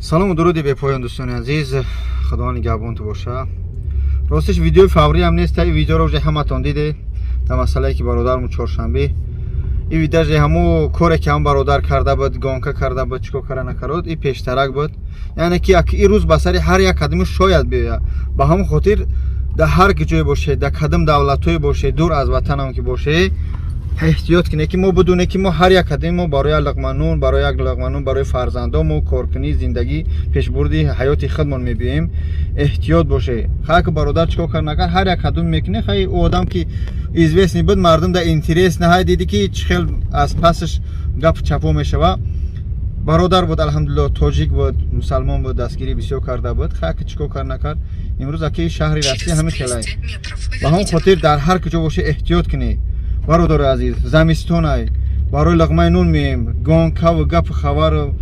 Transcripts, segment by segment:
салому дуруди бепоён дӯстони азиз, худои нигоҳбонтон боша. Ростиш видеои фаврӣ ҳам нест. И видеоро уже ҳаматон дидед дар масъалае ки бародармон чоршанбе и видео ҳаму коре ки ҳам бародар карда буд, гонка карда буд, чико кара накард, и пештарак буд. Яъне ки и рӯз ба сари ҳар як қадами шояд биёяд. Ба ҳамон хотир дар ҳар ҷое бошед, дар кадам давлатое бошед, дур аз ватанам ки бошед, эҳтиёт кине ки мо бидуне ки мо ҳар як қадами мо барои луқманун, барои фарзандому коркунӣ зиндагӣ пешбурди ҳаёти худмон мебиёем. Эҳтиёт боше. Хак бародар чико кар накар, ҳар як қадам мекуне. Хай у одам ки известный буд, мардум да интерес наҳай диди ки чӣ хел аз пасаш гап чапо мешава. Бародар буд, алҳамдулиллоҳ, тоҷик буд, мусалмон буд, дастгирӣ бисёр карда буд. Хак чико кар накар. Имрӯз аки шаҳри Россия ҳамин хелай. Ба ҳамон хотир дар ҳар куҷо боше эҳтиёт кине. бародари азиз, замистонай барои луқмаи нун меем, гонкаву гапу хабару,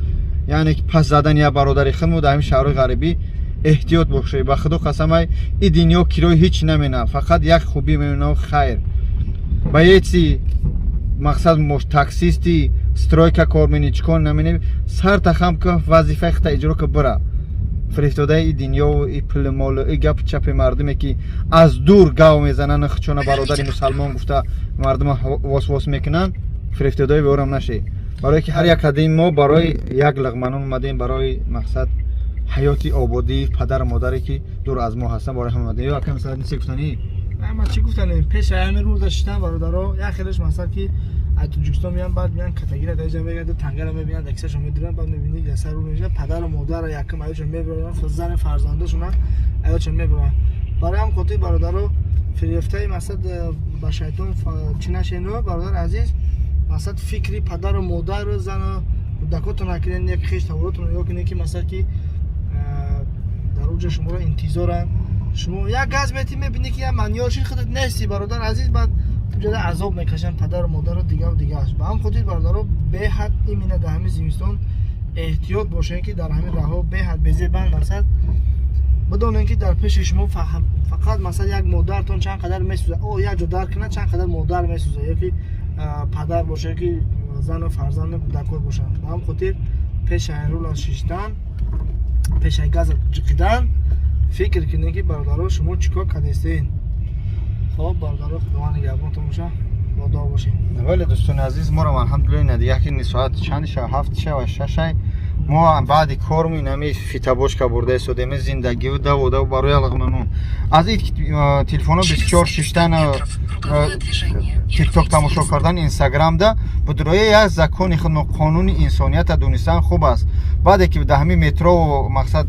яъне ки пас задани як бародари худмон дар ҳамин шаҳрҳои ғарибӣ эҳтиёт бошед. Ба худо қасамай, и дунё кирои ҳеч намена, фақат як хубӣ мемена хайр. Ба еци мақсад мош таксисти стройка кор мени чикон намени, сар тахам ка вазифаи худта иҷро ка бира. фиристодаи дунё и пули молу и гап чапи мардуме ки аз дур гав мезананд, хучона бародари мусалмон гуфта мардума восвос мекунанд, фиристодаи ворам нашед. барое ки ҳар як қадами мо барои як луқманун омадем, барои мақсад ҳаёти ободии падару модаре ки дур аз мо ҳастанд, барои ҳама омадем. Ё акам сад неси гуфтани? ама чӣ гуфтанем? пеши ҳамин рӯз даштан бародаро, як хелеш масъал ки аз Тоҷикистон меян, баъд меян катагира даҷа мегардад, тангара мебинанд, аксаршон медиранд, баъд мебинӣ ясар рӯ мешавад, падару модару якум аёчон мебаранд, зани фарзандашона аёчон мебаранд. барои ҳам хотир бародаро фирёфтаи масъад ба шайтон чӣ нашено, бародар азиз, масъад фикри падару модару зану кӯдакотон накунед, як хеш таваллудтон ё кунед ки масъал ки дар оҷа шуморо интизоранд. шумо як газ метӣ мебинӣ ки як манёши худат нести, бародар азиз, баъд ҷода азоб мекашанд падару модару дигару дигараш. ба ҳам хотир бародаро беҳад имина дар ҳамин зимистон эҳтиёт бошед ки дар ҳамин раҳҳо беҳад безебанд масъад бидонед ки дар пеши шумо фақат масъад як модартон чанд қадар месӯзад, як ҷо дар кунад чанд қадар модар месӯзад, ёки падар бошад ки зану фарзанду кӯдакот бошанд. ба ҳам хотир пешаи рӯла шиштан, пешаи газа ҷиқидан фикр кинед ки бародаро шумо чӣ кор кардестед. хоб бародаро худои нигоҳбонтон боша, бодо бошед. вале дӯстони азиз, моро алҳамдулиллоҳ ин дигар ки соат чанд шав, 7 шав, 6 мо баъди кору инами фитабошка бурда истодем, зиндагиву даву барои луқманун. аз ин телефоно 24 шиштан тикток тамошо кардан, инстаграм да будрои як закони худмо қонуни инсонията донистан хуб аст. баъде ки дар ҳамин метро мақсад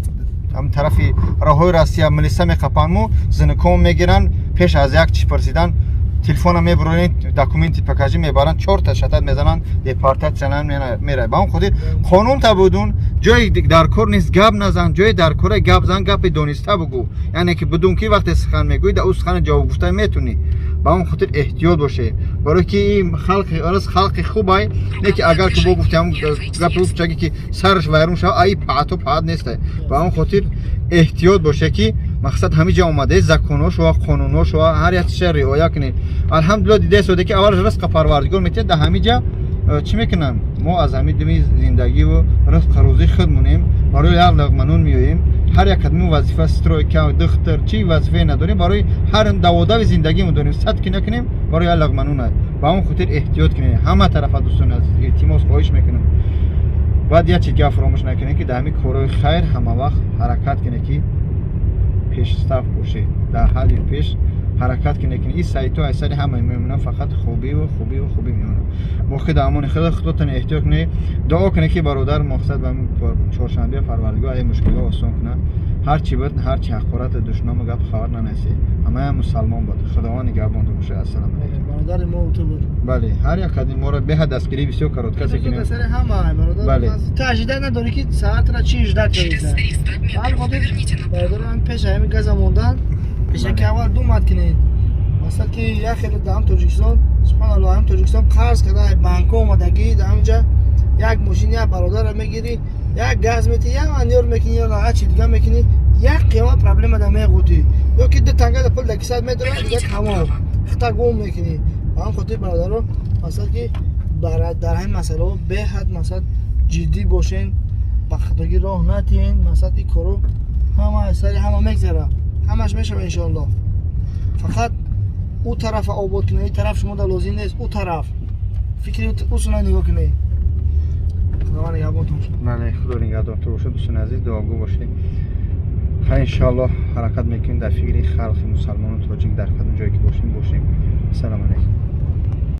ҳам тарафи роҳҳои Россия милиса меқапанд, зинуком мегиранд, пеш аз як чӣ парсидан телефона мебуронед, документи покажи мебаранд, 4 та шатат мезананд, депортатсия меравад. ба ҳамон хотир қонун табудун, ҷои дар кор нест гап назан, ҷои дар кора гап зан, гапи дониста бугӯ, яъне ки бидун ки вақте сухан мегӯӣ дар ӯ сухани ҷавоб гуфта метунӣ. ба ҳамон хотир эҳтиёт бошед, барое ки ин халқи хубай, не ки агар ки бо гуфтем гапи кӯчаги ки сараш вайрон шава, аи паъату паъат нестай. ба ҳамон хотир эҳтиёт бошед ки мақсад ҳами ҷо омаде законҳо шува, қонунҳо шува, ҳар як чиша риоя кунед. алҳамдулиллоҳ дида истоде ки аввалаш ризқи парвардигор метиҳад, дар ҳами ҷо чӣ мекунам, мо аз ҳами думи зиндагиву ризқи рӯзӣ худ монем, барои як луқманун меоем, ҳар як қадами вазифа стройка, духтар, чӣ вазифае надорем, барои ҳар даводави зиндагимон дорем, сад ки накунем барои як луқманун аст. ба ҳамон хотир эҳтиёт кунед, ҳама тарафа дӯстони азиз, илтимос хоҳиш мекунам. баъд як чиз гап фаромӯш накунед ки дар ҳамин корои хайр ҳама вақт ҳаракат кунед ки пешстав бошед, дар ҳалли пеш ҳаракат кинед ки ин сайтҳо аксари ҳама мемонанд, фақат хубиву хубӣ мемонанд. боқӣ дар амони худотон эҳтиёт кунед, дуо кунед ки бародар мақсад ба чоршанбе парвардигор ай мушкило осон кунад. ҳарчи буд, ҳарчи ҳақорати душману гап хабар нанасед, ҳамаям мусалмон буд. худои нигоҳбонтон бошад. ассалому алайкум. бародари мо ӯ буд. бале, ҳар як қадами моро беҳад дастгирӣ бисёр кард. касе ки сари ҳама бародар, бале, ту ажида надори ки саатра чӣ ждат карид. ҳар хотир бародарам пеша ҳамин газа мондан, пеша ки аввал думат кинед. масъал ки як хеле дар Тоҷикистон, субҳаналлоҳ, ҳам Тоҷикистон қарз карда банкҳо омадагӣ, дар ҳамҷа як мошин як бародарро мегирӣ, як газ метӣ, як манёр мекунӣ, ё ҳар чӣ дигар мекунӣ, як қиёма проблема дар меғутӣ, ё ки ду танга да пул дар кисад медорад, дигар тамом хита гум мекунӣ. ба ҳам хотир бародаро масъал ки дар ҳамин масъалаҳо беҳад масъал ҷиддӣ бошен, ба хатоги роҳ натиҳин. Масад ин кору ҳама сари ҳама мегзара, ҳамаш мешава иншоаллоҳ. Фақат у тарафа обод кунед, тараф шумо да лозим нест, у тараф фикри усуна нигоҳ кунед. Худованд нигҳбонтон шуд. бале, худо нигаҳдортон бошад. дӯстони азиз, дуогӯ бошед. хай иншоаллоҳ ҳаракат мекунем дар фикри халқи мусалмону тоҷик дар кадом ҷое ки бошем. Ассалому алайкум.